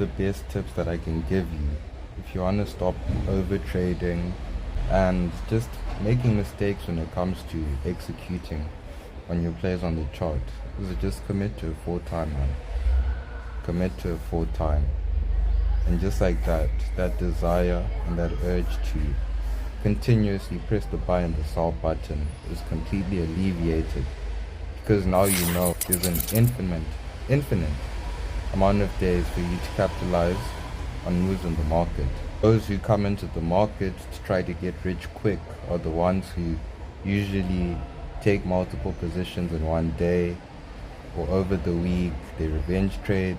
the best tips that I can give you if you want to stop over trading and just making mistakes when it comes to executing on your plays on the chart is just commit to it full time, man. Commit to it full time. And just like that, that desire and that urge to continuously press the buy and the sell button is completely alleviated, because now you know there's an infinite amount of days for you to capitalize on moves in the market. Those who come into the market to try to get rich quick are the ones who usually take multiple positions in one day or over the week. They revenge trade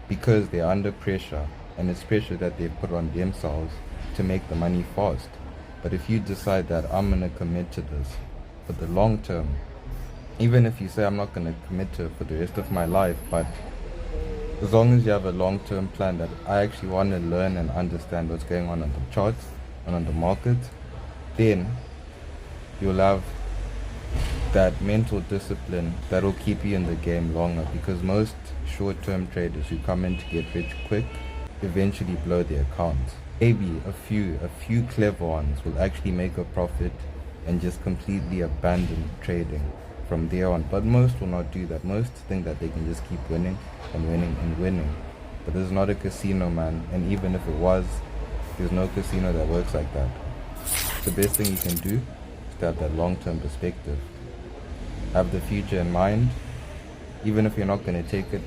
because they're under pressure, and it's pressure that they've put on themselves to make the money fast. But if you decide that I'm going to commit to this for the long term, even if you say I'm not going to commit to it for the rest of my life, but as long as you have a long-term plan that I actually want to learn and understand what's going on the charts and on the market, then you'll have that mental discipline that will keep you in the game longer, because most short-term traders who come in to get rich quick eventually blow their accounts. Maybe a few clever ones will actually make a profit and just completely abandon trading from there on, but most will not do that. Most think that they can just keep winning and winning and winning. But this is not a casino, man, and even if it was, there's no casino that works like that. The best thing you can do is to have that long-term perspective. Have the future in mind. Even if you're not going to take it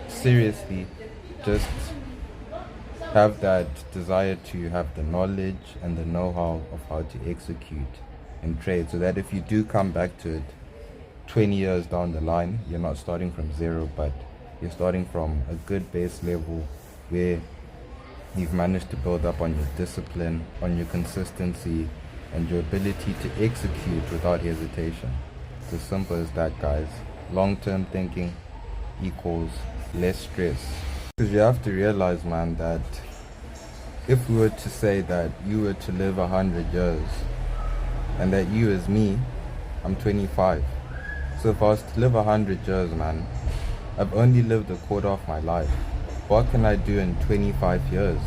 seriously, just have that desire to have the knowledge and the know-how of how to execute and trade, so that if you do come back to it 20 years down the line, you're not starting from zero, but you're starting from a good base level where you've managed to build up on your discipline, on your consistency, and your ability to execute without hesitation. It's as simple as that, guys. Long-term thinking equals less stress. Because you have to realize, man, that if we were to say that you were to live 100 years and that you as me, I'm 25. So if I was to live 100 years, man, I've only lived a quarter of my life. What can I do in 25 years?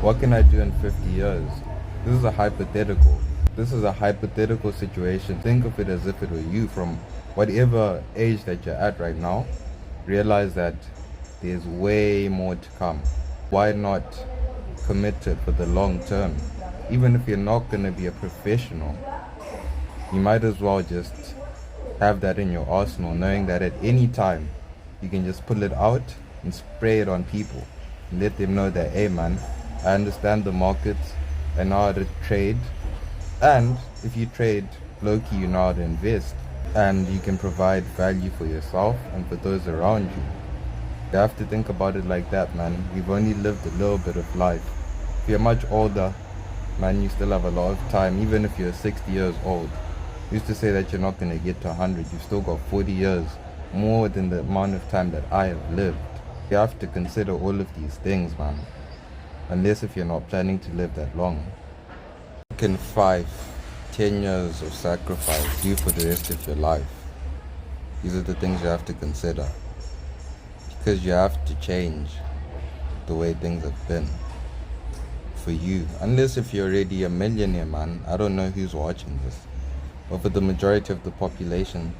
What can I do in 50 years? This is a hypothetical. This is a hypothetical situation. Think of it as if it were you from whatever age that you're at right now. Realize that there's way more to come. Why not commit to it for the long term? Even if you're not going to be a professional, you might as well just have that in your arsenal, knowing that at any time you can just pull it out and spray it on people and let them know that, hey man, I understand the markets, I know how to trade, and if you trade low-key, you know how to invest, and you can provide value for yourself and for those around you. You have to think about it like that, man. We've only lived a little bit of life. If you're much older, man, you still have a lot of time. Even if you're 60 years old, used to say that you're not going to get to 100. You've still got 40 years, more than the amount of time that I have lived. You have to consider all of these things, man. Unless if you're not planning to live that long. Can 5, 10 years of sacrifice do for the rest of your life? These are the things you have to consider. Because you have to change the way things have been for you. Unless if you're already a millionaire, man. I don't know who's watching this. But for the majority of the population,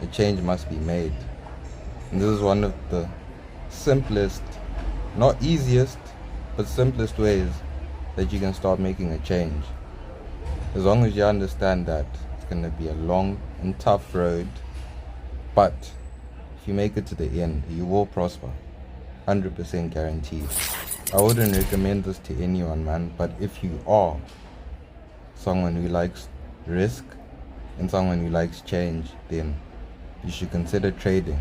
a change must be made. And this is one of the simplest, not easiest, but simplest ways that you can start making a change. As long as you understand that it's going to be a long and tough road, but if you make it to the end, you will prosper. 100% guaranteed. I wouldn't recommend this to anyone, man, but if you are someone who likes risk and someone who likes change, then you should consider trading.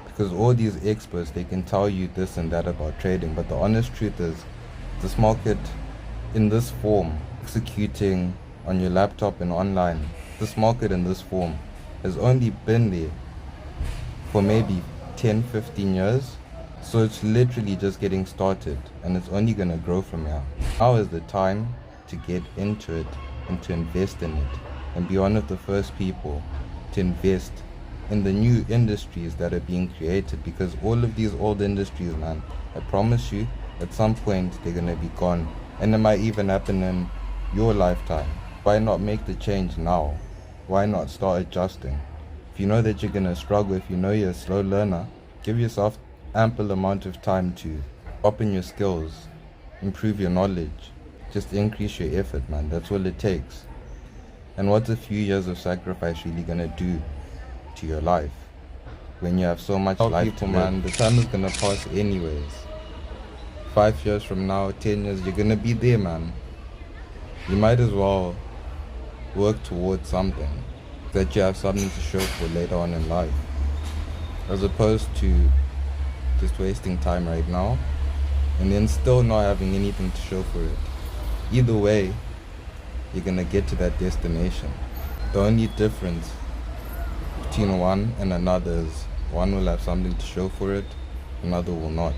Because all these experts, they can tell you this and that about trading, but the honest truth is, this market in this form, executing on your laptop and online, this market in this form has only been there for maybe 10, 15 years. So it's literally just getting started, and it's only going to grow from here. Now is the time to get into it and to invest in it, and be one of the first people to invest in the new industries that are being created, because all of these old industries, man, I promise you, at some point they're gonna be gone, and it might even happen in your lifetime. Why not make the change now? Why not start adjusting? If you know that you're gonna struggle, if you know you're a slow learner, give yourself ample amount of time to open your skills, improve your knowledge, just increase your effort, man. That's all it takes. And what's a few years of sacrifice really gonna do to your life when you have so much life to live? Man, the time is gonna pass anyways. 5 years from now, 10 years, you're gonna be there, man. You might as well work towards something that you have something to show for later on in life, as opposed to just wasting time right now and then still not having anything to show for it. Either way, you're gonna get to that destination. The only difference between one and another is one will have something to show for it, another will not.